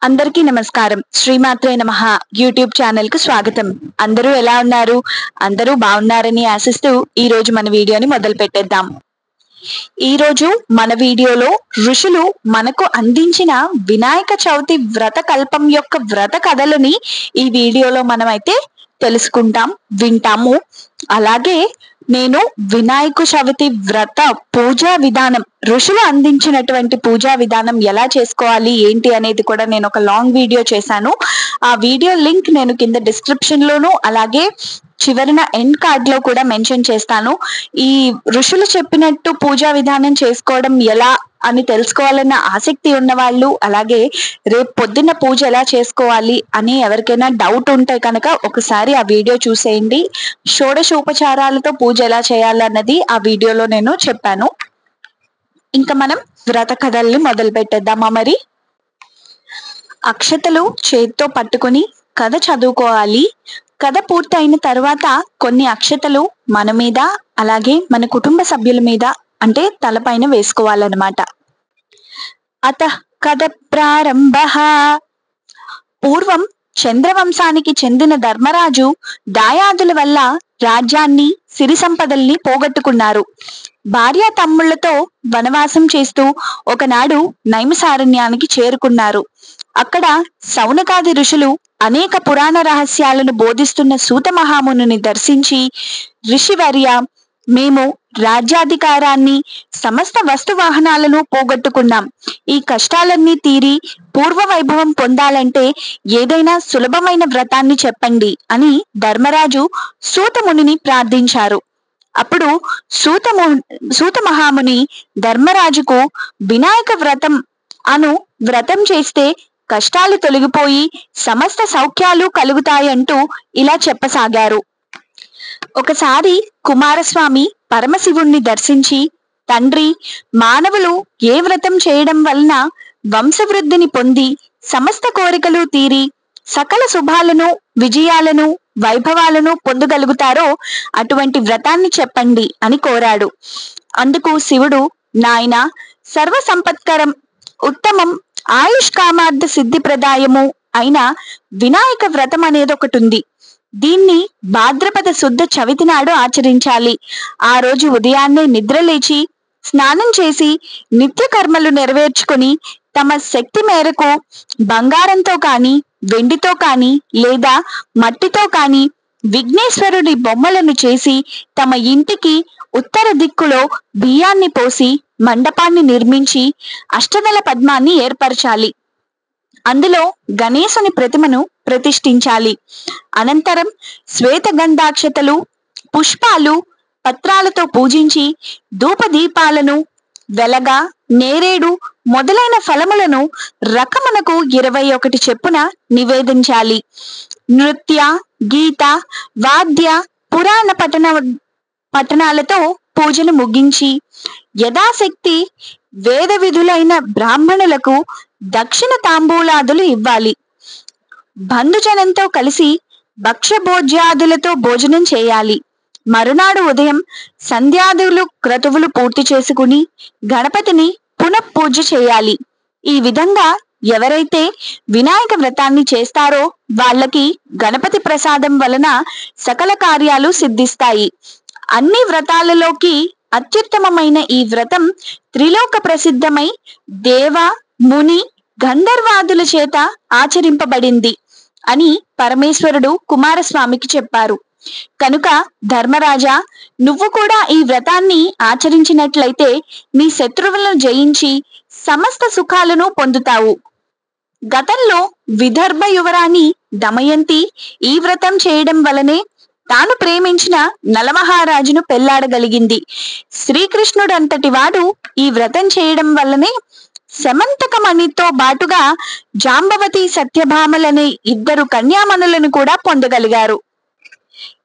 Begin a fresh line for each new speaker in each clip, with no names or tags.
అందరికీ నమస్కారం. శ్రీమాత్రే నమః యూట్యూబ్ ఛానల్ కు స్వాగతం. అందరూ ఎలా ఉన్నారు? అందరూ బాగున్నారని ఆశిస్తూ ఈ రోజు మన వీడియోని మొదలు పెట్టేద్దాం. ఈ రోజు మన వీడియోలో ఋషులు మనకు అందించిన వినాయక చవితి వ్రత కల్పం యొక్క వ్రత కథలని ఈ వీడియోలో మనమైతే తెలుసుకుంటాం, వింటాము. అలాగే నేను వినాయక చవితి వ్రత పూజా విధానం, ఋషులు అందించినటువంటి పూజా విధానం ఎలా చేసుకోవాలి ఏంటి అనేది కూడా నేను ఒక లాంగ్ వీడియో చేశాను. ఆ వీడియో లింక్ నేను కింద డిస్క్రిప్షన్ లోను అలాగే చివరిన ఎండ్ కార్డ్ లో కూడా మెన్షన్ చేస్తాను. ఈ ఋషులు చెప్పినట్టు పూజా విధానం చేసుకోవడం ఎలా అని తెలుసుకోవాలన్న ఆసక్తి ఉన్న వాళ్ళు, అలాగే రేపు పొద్దున్న పూజ ఎలా చేసుకోవాలి అని ఎవరికైనా డౌట్ ఉంటే కనుక ఒకసారి ఆ వీడియో చూసేయండి. షోడశోపచారాలతో పూజ ఎలా చేయాలన్నది ఆ వీడియోలో నేను చెప్పాను. ఇంకా మనం వ్రత కథల్ని మొదలు పెట్టేద్దామా మరి? అక్షతలు చేత్తో పట్టుకుని కథ చదువుకోవాలి. కథ పూర్తయిన తర్వాత కొన్ని అక్షతలు మన మీద అలాగే మన కుటుంబ సభ్యుల మీద అంటే తలపైన వేసుకోవాలన్నమాట. అత కథ ప్రారంభః. పూర్వం చంద్రవంశానికి చెందిన ధర్మరాజు దాయాదుల వల్ల రాజ్యాన్ని, సిరి సంపదల్ని పోగొట్టుకున్నారు. భార్య తమ్ముళ్లతో వనవాసం చేస్తూ ఒకనాడు నైమిసారణ్యానికి చేరుకున్నారు. అక్కడ సౌనకాది ఋషులు అనేక పురాణ రహస్యాలను బోధిస్తున్న సూత మహామునిని దర్శించి, ఋషివర్య, మేము రాజ్యాధికారాన్ని, సమస్త వస్తు వాహనాలను పోగొట్టుకున్నాం. ఈ కష్టాలన్నీ తీరి పూర్వ వైభవం పొందాలంటే ఏదైనా సులభమైన వ్రతాన్ని చెప్పండి అని ధర్మరాజు సూతమునిని ప్రార్థించారు. అప్పుడు సూత మహాముని ధర్మరాజుకు వినాయక వ్రతం అను వ్రతం చేస్తే కష్టాలు తొలగిపోయి సమస్త సౌఖ్యాలు కలుగుతాయంటూ ఇలా చెప్పసాగారు. ఒకసారి కుమారస్వామి పరమశివుణ్ణి దర్శించి, తండ్రి, మానవులు ఏ వ్రతం చేయడం వలన వంశవృద్ధిని పొంది సమస్త కోరికలు తీరి సకల శుభాలను, విజయాలను, వైభవాలను పొందగలుగుతారో అటువంటి వ్రతాన్ని చెప్పండి అని కోరాడు. అందుకు శివుడు, నాయన, సర్వ సంపత్కరం, ఉత్తమం, ఆయుష్కామార్థ సిద్ధి ప్రదాయము అయిన వినాయక వ్రతం అనేది ఒకటి ఉంది. దీన్ని భాద్రపద శుద్ధ చవితి నాడు ఆచరించాలి. ఆ రోజు ఉదయాన్నే నిద్రలేచి స్నానం చేసి నిత్య కర్మలు నెరవేర్చుకొని తమ శక్తి మేరకు బంగారంతో కాని, వెండితో కాని లేదా మట్టితో కాని విఘ్నేశ్వరుడి బొమ్మలను చేసి తమ ఇంటికి ఉత్తర దిక్కులో బియ్యాన్ని పోసి మండపాన్ని నిర్మించి అష్టదళ పద్మాన్ని ఏర్పరచాలి. అందులో గణేశుని ప్రతిమను ప్రతిష్ఠించాలి. అనంతరం శ్వేత గంధాక్షతలు, పుష్పాలు, పత్రాలతో పూజించి ధూపదీపాలను, వెలగ, నేరేడు మొదలైన ఫలములను రకమునకు 21 చెప్పున నివేదించాలి. నృత్య, గీత, వాద్య, పురాణ పఠనాలతో పూజను ముగించి యథాశక్తి వేద విధులైన బ్రాహ్మణులకు దక్షిణ తాంబూలాదులు ఇవ్వాలి. బంధుజనంతో కలిసి భక్ష్యభోజ్యాదులతో భోజనం చేయాలి. మరునాడు ఉదయం సంధ్యాదులు క్రతువులు పూర్తి చేసుకుని గణపతిని పునఃపూజ చేయాలి. ఈ విధంగా ఎవరైతే వినాయక వ్రతాన్ని చేస్తారో వాళ్ళకి గణపతి ప్రసాదం వలన సకల కార్యాలు సిద్ధిస్తాయి. అన్ని వ్రతాలలోకి అత్యుత్తమమైన ఈ వ్రతం త్రిలోక ప్రసిద్ధమై దేవ, ముని, గంధర్వాదుల చేత ఆచరింపబడింది అని పరమేశ్వరుడు కుమారస్వామికి చెప్పారు. కనుక ధర్మరాజా, నువ్వు కూడా ఈ వ్రతాన్ని ఆచరించినట్లయితే నీ శత్రువులను జయించి సమస్త సుఖాలను పొందుతావు. గతంలో విదర్భ యువరాణి దమయంతి ఈ వ్రతం చేయడం వలనే తాను ప్రేమించిన నలమహారాజును పెళ్లాడగలిగింది. శ్రీకృష్ణుడంతటి వాడు ఈ వ్రతం చేయడం వల్లనే శమంతకమణితో బాటుగా జాంబవతి, సత్యభామలనే 2 కన్యామణులను కూడా పొందగలిగారు.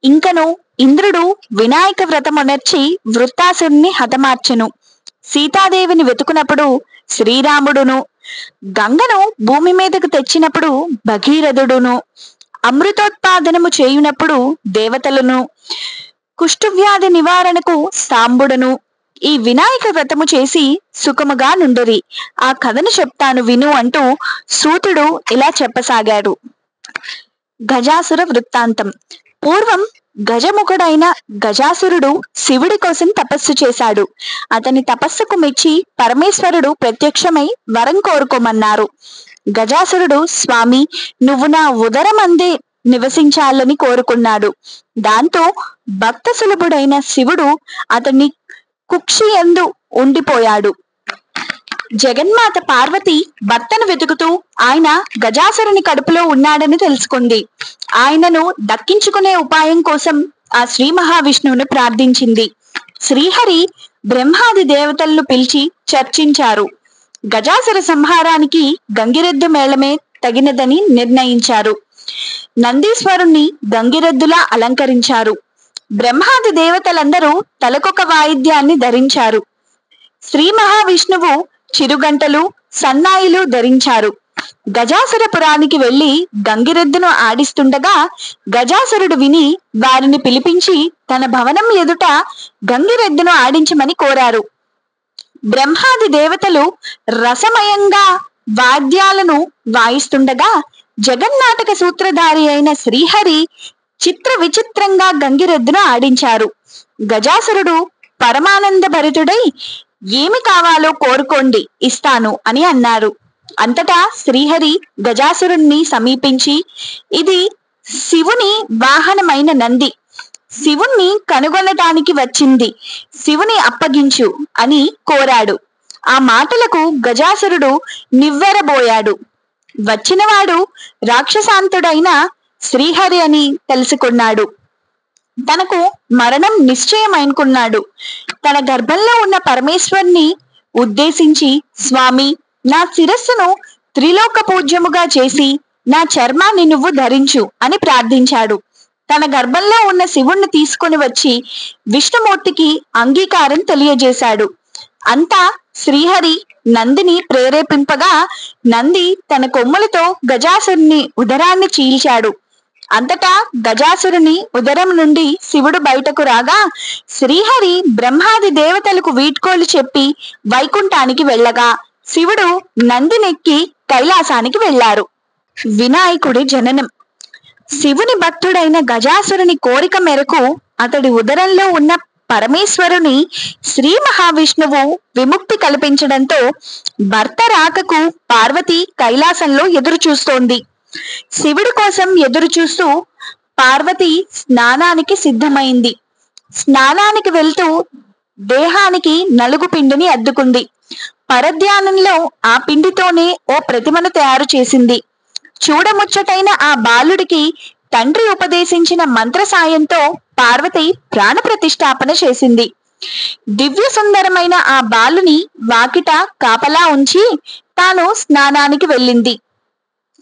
ఇంకను ఇంద్రుడు వినాయక వ్రతమునర్చి వృత్తాసురుణ్ణి హతమార్చెను. సీతాదేవిని వెతుకునప్పుడు శ్రీరాముడును, గంగను భూమి మీదకు తెచ్చినప్పుడు భగీరథుడును, అమృతోత్పాదనము చేయునప్పుడు దేవతలను, కుష్ఠవ్యాధి నివారణకు సాంబుడును, ఈ వినాయక వ్రతము చేసి సుఖముగా నుండురి. ఆ కథను చెప్తాను విను అంటూ సూతుడు ఇలా చెప్పసాగాడు. గజాసుర వృత్తాంతం. పూర్వం గజముఖుడైన గజాసురుడు శివుడి కోసం తపస్సు చేశాడు. అతని తపస్సుకు మెచ్చి పరమేశ్వరుడు ప్రత్యక్షమై వరం కోరుకోమన్నారు. గజాసురుడు, స్వామి, నువ్వు నా ఉదరమందే నివసించాలని కోరుకున్నాడు. దాంతో భక్త సులభుడైన శివుడు అతన్ని కుక్షి యందు ఉండిపోయాడు. జగన్మాత పార్వతి భర్తను వెతుకుతూ ఆయన గజాసురుని కడుపులో ఉన్నాడని తెలుసుకుంది. ఆయనను దక్కించుకునే ఉపాయం కోసం ఆ శ్రీ మహావిష్ణువును ప్రార్థించింది. శ్రీహరి బ్రహ్మాది దేవతలను పిలిచి చర్చించారు. గజాసుర సంహారానికి గంగిరెద్దు మేళమే తగినదని నిర్ణయించారు. నందీశ్వరుణ్ణి గంగిరెద్దులా అలంకరించారు. బ్రహ్మాది దేవతలందరూ తలకొక వాయిద్యాన్ని ధరించారు. శ్రీ మహావిష్ణువు చిరుగంటలు, సన్నాయిలు ధరించారు. గజాసురపురానికి వెళ్లి గంగిరెద్దును ఆడిస్తుండగా గజాసురుడు విని వారిని పిలిపించి తన భవనం ఎదుట గంగిరెద్దును ఆడించమని కోరారు. బ్రహ్మాది దేవతలు రసమయంగా వాద్యాలను వాయిస్తుండగా జగన్నాటక సూత్రధారి అయిన శ్రీహరి చిత్ర విచిత్రంగా గంగిరెద్దును ఆడించారు. గజాసురుడు పరమానంద భరితుడై ఏమి కావాలో కోరుకోండి, ఇస్తాను అని అన్నారు. అంతటా శ్రీహరి గజాసురుణ్ణి సమీపించి, ఇది శివుని వాహనమైన నంది, శివుణ్ణి కనుగొనటానికి వచ్చింది, శివుని అప్పగించు అని కోరాడు. ఆ మాటలకు గజాసురుడు నివ్వెరబోయాడు. వచ్చినవాడు రాక్షసాంతుడైన శ్రీహరి అని తెలుసుకున్నాడు. తనకు మరణం నిశ్చయమనుకున్నాడు. తన గర్భంలో ఉన్న పరమేశ్వరుని ఉద్దేశించి, స్వామి, నా శిరస్సును త్రిలోక పూజ్యముగా చేసి నా చర్మాన్ని నువ్వు ధరించు అని ప్రార్థించాడు. తన గర్భంలో ఉన్న శివుణ్ణి తీసుకుని వచ్చి విష్ణుమూర్తికి అంగీకారం తెలియజేశాడు. అంతా శ్రీహరి నందిని ప్రేరేపింపగా నంది తన కొమ్ములతో గజాసురుని ఉదరాన్ని చీల్చాడు. అంతటా గజాసురుని ఉదరం నుండి శివుడు బయటకు రాగా శ్రీహరి బ్రహ్మాది దేవతలకు వీడ్కోలు చెప్పి వైకుంఠానికి వెళ్ళగా శివుడు నందినెక్కి కైలాసానికి వెళ్లారు. వినాయకుడి జననం. శివుని భక్తుడైన గజాసురుని కోరిక మేరకు అతడి ఉదరంలో ఉన్న పరమేశ్వరుని శ్రీ మహావిష్ణువు విముక్తి కల్పించడంతో భర్త రాకకు పార్వతి కైలాసంలో ఎదురు చూస్తోంది. శివుడి కోసం ఎదురు చూస్తూ పార్వతి స్నానానికి సిద్ధమైంది. స్నానానికి వెళ్తూ దేహానికి నలుగు పిండిని అద్దుకుంది. పరధ్యానంలో ఆ పిండితోనే ఓ ప్రతిమను తయారు చేసింది. చూడముచ్చటైన ఆ బాలుడికి తండ్రి ఉపదేశించిన మంత్ర సాయంతో పార్వతి ప్రాణ ప్రతిష్ఠాపన చేసింది. దివ్య సుందరమైన ఆ బాలుని వాకిట కాపలా ఉంచి తాను స్నానానికి వెళ్ళింది.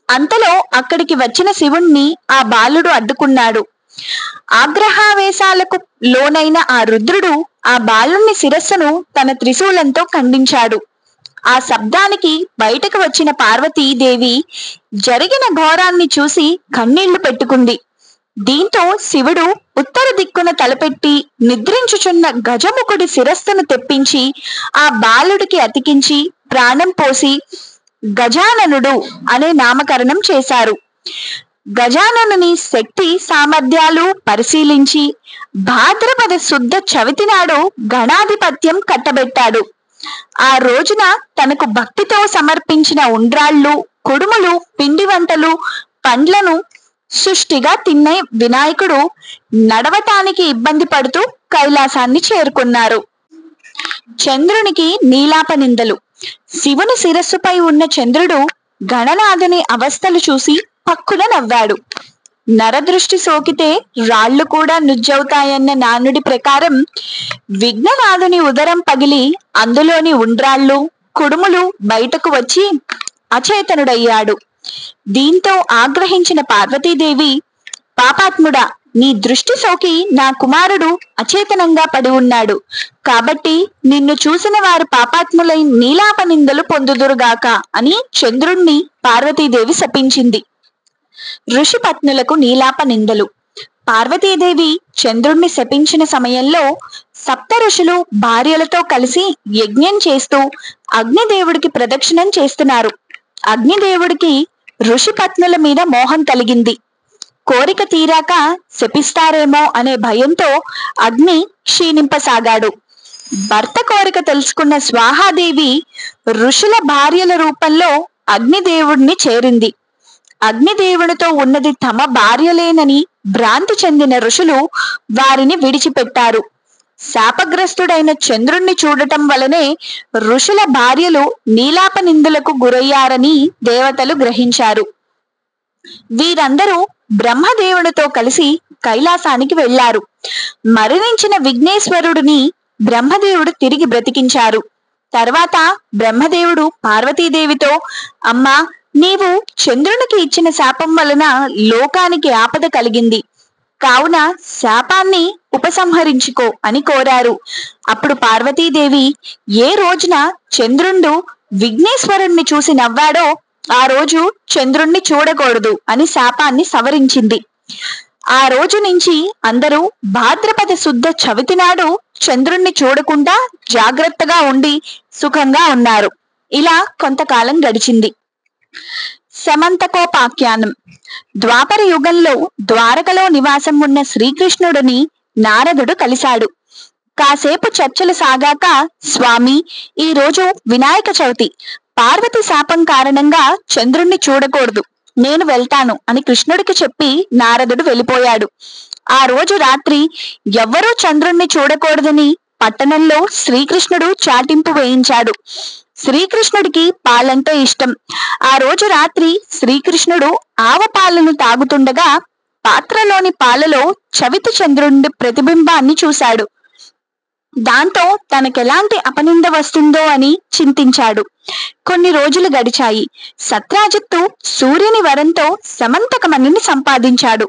అంతలో అక్కడికి వచ్చిన శివుణ్ణి ఆ బాలుడు అడ్డుకున్నాడు. ఆగ్రహావేశాలకు లోనైన ఆ రుద్రుడు ఆ బాలుని శిరస్సును తన త్రిశూలంతో ఖండించాడు. ఆ శబ్దానికి బయటకు వచ్చిన పార్వతీదేవి జరిగిన ఘోరాన్ని చూసి కన్నీళ్లు పెట్టుకుంది. దీంతో శివుడు ఉత్తర దిక్కున తలపెట్టి నిద్రించుచున్న గజముఖుడి శిరస్సును తెప్పించి ఆ బాలుడికి అతికించి ప్రాణం పోసి గజాననుడు అనే నామకరణం చేశారు. గజాననుని శక్తి సామర్థ్యాలు పరిశీలించి భాద్రపద శుద్ధ చవితి నాడు గణాధిపత్యం కట్టబెట్టాడు. ఆ రోజున తనకు భక్తితో సమర్పించిన ఉండ్రాళ్ళు, కుడుములు, పిండి వంటలు, పండ్లను సుష్టిగా తిన్న వినాయకుడు నడవటానికి ఇబ్బంది పడుతూ కైలాసాన్ని చేరుకున్నారు. చంద్రునికి నీలాప నిందలు. శివుని శిరస్సుపై ఉన్న చంద్రుడు గణనాథుని అవస్థలు చూసి పక్కున నవ్వాడు. నరదృష్టి సోకితే రాళ్లు కూడా నుజ్జవుతాయన్న నానుడి ప్రకారం విఘ్ననాథుని ఉదరం పగిలి అందులోని ఉండ్రాళ్ళు, కుడుములు బయటకు వచ్చి అచేతనుడయ్యాడు. దీంతో ఆగ్రహించిన పార్వతీదేవి, పాపాత్ముడా, నీ దృష్టి సోకి నా కుమారుడు అచేతనంగా పడి ఉన్నాడు. కాబట్టి నిన్ను చూసిన వారు పాపాత్ములై నీలాప నిందలు పొందుదురుగాక అని చంద్రుణ్ణి పార్వతీదేవి శపించింది. ఋషి పత్నులకు నీలాప నిందలు. పార్వతీదేవి చంద్రుణ్ణి శపించిన సమయంలో సప్త ఋషులు భార్యలతో కలిసి యజ్ఞం చేస్తూ అగ్నిదేవుడికి ప్రదక్షిణం చేస్తున్నారు. అగ్నిదేవుడికి ఋషి పత్నుల మీద మోహం కలిగింది. కోరిక తీరాక శపిస్తారేమో అనే భయంతో అగ్ని క్షీణింపసాగాడు. భర్త కోరిక తెలుసుకున్న స్వాహాదేవి ఋషుల భార్యల రూపంలో అగ్నిదేవుడిని చేరింది. అగ్నిదేవునితో ఉన్నది తమ భార్యలేనని భ్రాంతి చెందిన ఋషులు వారిని విడిచిపెట్టారు. శాపగ్రస్తుడైన చంద్రుణ్ణి చూడటం వలనే ఋషుల భార్యలు నీలాప నిందులకు గురయ్యారని దేవతలు గ్రహించారు. వీరందరూ బ్రహ్మదేవునితో కలిసి కైలాసానికి వెళ్లారు. మరణించిన విఘ్నేశ్వరుడిని బ్రహ్మదేవుడు తిరిగి బ్రతికించారు. తర్వాత బ్రహ్మదేవుడు పార్వతీదేవితో, అమ్మా, నీవు చంద్రునికి ఇచ్చిన శాపం వలన లోకానికి ఆపద కలిగింది, కావున శాపాన్ని ఉపసంహరించుకో అని కోరారు. అప్పుడు పార్వతీదేవి ఏ రోజున చంద్రుండు విఘ్నేశ్వరుణ్ణి చూసి నవ్వాడో ఆ రోజు చంద్రుణ్ణి చూడకూడదు అని శాపాన్ని సవరించింది. ఆ రోజు నుంచి అందరూ భాద్రపద శుద్ధ చవితి నాడు చంద్రుణ్ణి చూడకుండా జాగ్రత్తగా ఉండి సుఖంగా ఉన్నారు. ఇలా కొంతకాలం గడిచింది. సమంతకోపాఖ్యానం. ద్వాపర యుగంలో ద్వారకలో నివాసం ఉన్న శ్రీకృష్ణుడిని నారదుడు కలిశాడు. కాసేపు చర్చలు సాగాక, స్వామి, ఈ రోజు వినాయక చవితి, పార్వతి శాపం కారణంగా చంద్రుణ్ణి చూడకూడదు, నేను వెళ్తాను అని కృష్ణుడికి చెప్పి నారదుడు వెళ్ళిపోయాడు. ఆ రోజు రాత్రి ఎవ్వరూ చంద్రుణ్ణి చూడకూడదని పట్టణంలో శ్రీకృష్ణుడు చాటింపు వేయించాడు. శ్రీకృష్ణుడికి పాలంటే ఇష్టం. ఆ రోజు రాత్రి శ్రీకృష్ణుడు ఆవ పాలను తాగుతుండగా పాత్రలోని పాలలో చవితి చంద్రుడి ప్రతిబింబాన్ని చూశాడు. దాంతో తనకెలాంటి అపనింద వస్తుందో అని చింతించాడు. కొన్ని రోజులు గడిచాయి. సత్రాజిత్తు సూర్యుని వరంతో సమంతకమణిని సంపాదించాడు.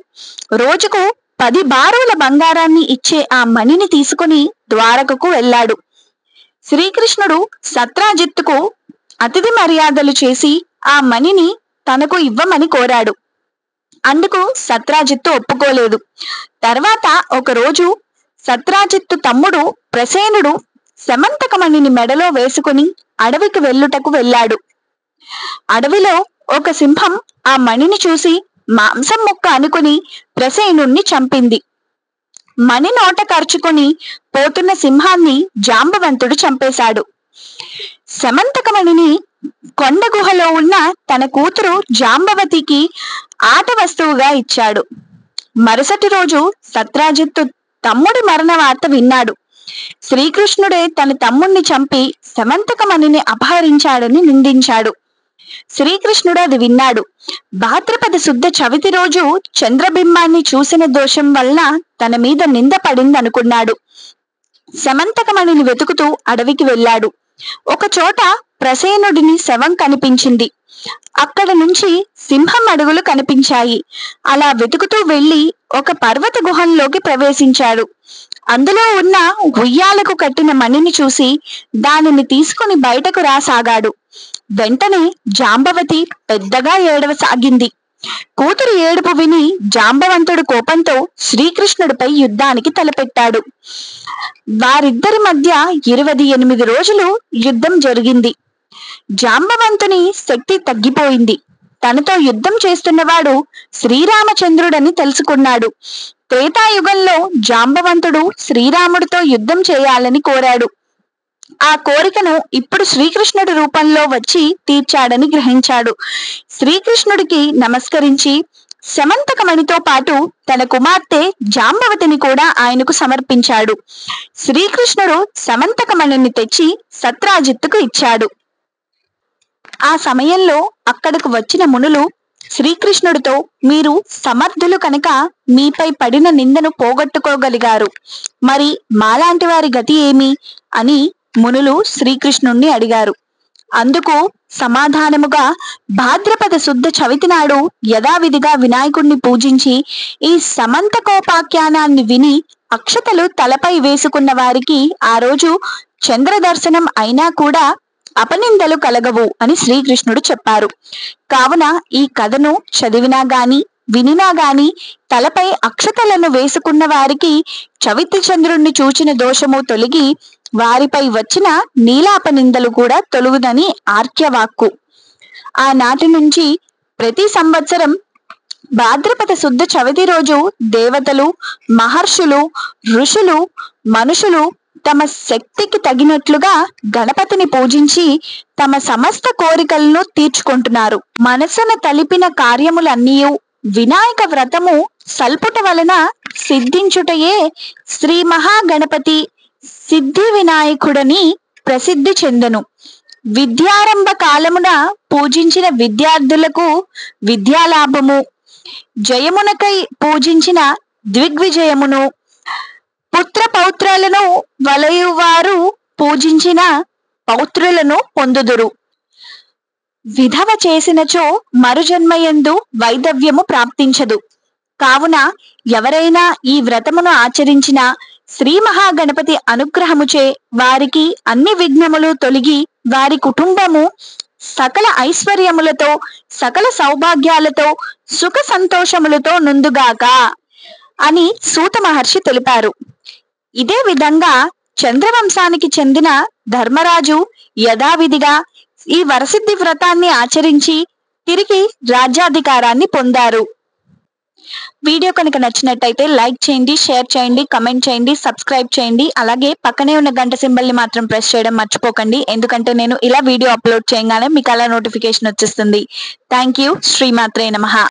రోజుకు 10 బారుల బంగారాన్ని ఇచ్చే ఆ మణిని తీసుకుని ద్వారకకు వెళ్ళాడు. శ్రీకృష్ణుడు సత్రాజిత్తుకు అతిథి మర్యాదలు చేసి ఆ మణిని తనకు ఇవ్వమని కోరాడు. అందుకు సత్రాజిత్తు ఒప్పుకోలేదు. తర్వాత ఒకరోజు సత్రాజిత్తు తమ్ముడు ప్రసేనుడు సమంతకమణిని మెడలో వేసుకుని అడవికి వెళ్ళుటకు వెళ్ళాడు. అడవిలో ఒక సింహం ఆ మణిని చూసి మాంసం ముక్క అనుకుని ప్రసేనుణ్ణి చంపింది. మణి నోట కరుచుకొని పోతున్న సింహాన్ని జాంబవంతుడు చంపేశాడు. సమంతకమణిని కొండ గుహలో ఉన్న తన కూతురు జాంబవతికి ఆట వస్తువుగా ఇచ్చాడు. మరుసటి రోజు సత్రాజిత్తు తమ్ముడి మరణ వార్త విన్నాడు. శ్రీకృష్ణుడే తన తమ్ముణ్ణి చంపి సమంతకమణిని అపహరించాడని నిందించాడు. శ్రీకృష్ణుడు అది విన్నాడు. భాద్రపద శుద్ధ చవితి రోజు చంద్రబింబాన్ని చూసిన దోషం వలన తన మీద నింద పడిందనుకున్నాడు. సమంతకమణిని వెతుకుతూ అడవికి వెళ్ళాడు. ఒక చోట ప్రసేనుడిని శవం కనిపించింది. అక్కడ నుంచి సింహం అడుగులు కనిపించాయి. అలా వెతుకుతూ వెళ్లి ఒక పర్వత గుహంలోకి ప్రవేశించాడు. అందులో ఉన్న ఉయ్యాలకు కట్టిన మణిని చూసి దానిని తీసుకుని బయటకు రాసాగాడు. వెంటనే జాంబవతి పెద్దగా ఏడవసాగింది. కూతురు ఏడుపు విని జాంబవంతుడు కోపంతో శ్రీకృష్ణుడిపై యుద్ధానికి తలపెట్టాడు. వారిద్దరి మధ్య 28 రోజులు యుద్ధం జరిగింది. జాంబవంతుని శక్తి తగ్గిపోయింది. తనతో యుద్ధం చేస్తున్నవాడు శ్రీరామచంద్రుడని తెలుసుకున్నాడు. త్రేతాయుగంలో జాంబవంతుడు శ్రీరాముడితో యుద్ధం చేయాలని కోరాడు. ఆ కోరికను ఇప్పుడు శ్రీకృష్ణుడి రూపంలో వచ్చి తీర్చాడని గ్రహించాడు. శ్రీకృష్ణుడికి నమస్కరించి సమంతకమణితో పాటు తన కుమార్తె జాంబవతిని కూడా ఆయనకు సమర్పించాడు. శ్రీకృష్ణుడు సమంతకమణిని తెచ్చి సత్రాజిత్తుకు ఇచ్చాడు. ఆ సమయంలో అక్కడకు వచ్చిన మునులు శ్రీకృష్ణుడితో, మీరు సమర్థులు కనుక మీపై పడిన నిందను పోగొట్టుకోగలిగారు, మరి మాలాంటి వారి గతి ఏమి అని మునులు శ్రీకృష్ణుణ్ణి అడిగారు. అందుకు సమాధానముగా, భాద్రపద శుద్ధ చవితి నాడు యథావిధిగా వినాయకుడిని పూజించి ఈ సమంతకోపాఖ్యానాన్ని విని అక్షతలు తలపై వేసుకున్న వారికి ఆ రోజు చంద్ర దర్శనం అయినా కూడా అపనిందలు కలగవు అని శ్రీకృష్ణుడు చెప్పారు. కావున ఈ కథను చదివినా గాని వినినా గాని తలపై అక్షతలను వేసుకున్న వారికి చవితి చంద్రుణ్ణి చూచిన దోషము తొలగి వారిపై వచ్చిన నీలాప నిందలు కూడా తొలుగుదని ఆర్యవాక్కు. ఆనాటి నుంచి ప్రతి సంవత్సరం భాద్రపద శుద్ధ చవితి రోజు దేవతలు, మహర్షులు, ఋషులు, మనుషులు తమ శక్తికి తగినట్లుగా గణపతిని పూజించి తమ సమస్త కోరికలను తీర్చుకుంటున్నారు. మనసున తలిపిన కార్యములన్నీ వినాయక వ్రతము సల్పుట వలన సిద్ధించుటయే శ్రీ మహాగణపతి సిద్ధి వినాయకుడని ప్రసిద్ధి చెందెను. విద్యారంభ కాలమున పూజించిన విద్యార్థులకు విద్యాలాభము, జయమునకై పూజించిన దిగ్విజయమును, పుత్ర పౌత్రులను వలయువారు పూజించిన పౌత్రులను పొందుదురు. విధవ చేసినచో మరుజన్మయందు వైదవ్యము ప్రాప్తించదు. కావున ఎవరైనా ఈ వ్రతమును ఆచరించిన శ్రీ మహాగణపతి అనుగ్రహముచే వారికి అన్ని విఘ్నములు తొలగి వారి కుటుంబము సకల ఐశ్వర్యములతో సకల సౌభాగ్యాలతో సుఖ సంతోషములతో నుందుగాక అని సూత మహర్షి తెలిపారు. ఇదే విధంగా చంద్రవంశానికి చెందిన ధర్మరాజు యథావిధిగా ఈ వరసిద్ధి వ్రతాన్ని ఆచరించి తిరిగి రాజ్యాధికారాన్ని పొందారు. వీడియో కనుక నచ్చినట్టయితే లైక్ చేయండి, షేర్ చేయండి, కమెంట్ చేయండి, సబ్స్క్రైబ్ చేయండి. అలాగే పక్కనే ఉన్న గంట సింబల్ని మాత్రం ప్రెస్ చేయడం మర్చిపోకండి. ఎందుకంటే నేను ఇలా వీడియో అప్లోడ్ చేయగానే మీకు అలా నోటిఫికేషన్ వచ్చేస్తుంది. Thank you. శ్రీమాత్రే నమః.